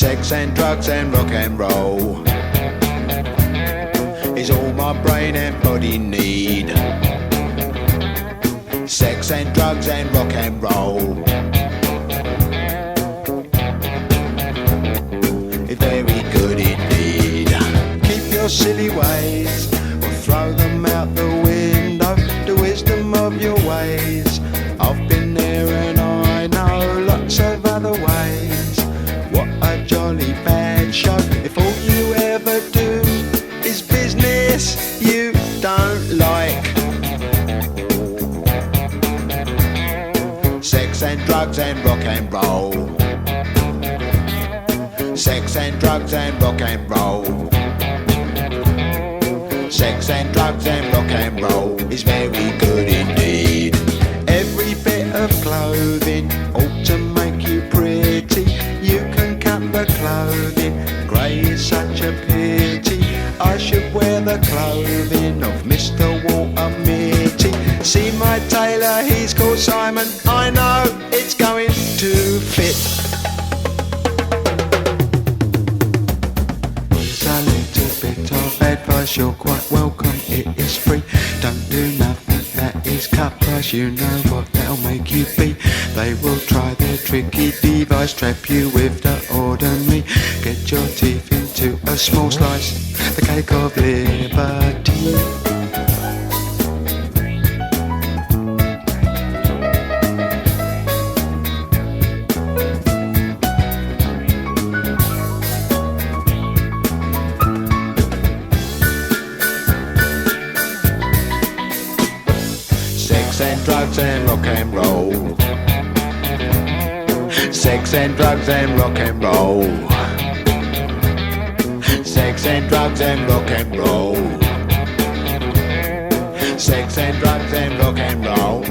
Sex and drugs and rock and roll is all my brain and body need. Sex and drugs and rock and roll is very good indeed. Keep your silly ways or throw them out the window. The wisdom of your ways, I've been there and I know lots of other ways. What a jolly bad show if all you ever do is business you don't like. Sex and drugs and rock and roll. Sex and drugs and rock and roll. Sex and drugs and rock and roll is very good indeed. Every bit of clothing ought to make you pretty. You can cut the clothing, grey is such a pity. I should wear the clothing of Mr. Walter Mitty. See my tailor, he's called Simon. I know it's going to fit. Here's a little bit of advice, you're quite welcome, it is free. Don't do nothing that is cut price, you know what that'll make you be. They will try their tricky device, trap you with the ordinary. Get your teeth into a small slice, the cake of liberty. Sex and drugs and rock and roll. Sex and drugs and rock and roll. Sex and drugs and rock and roll. Sex and drugs and rock and roll.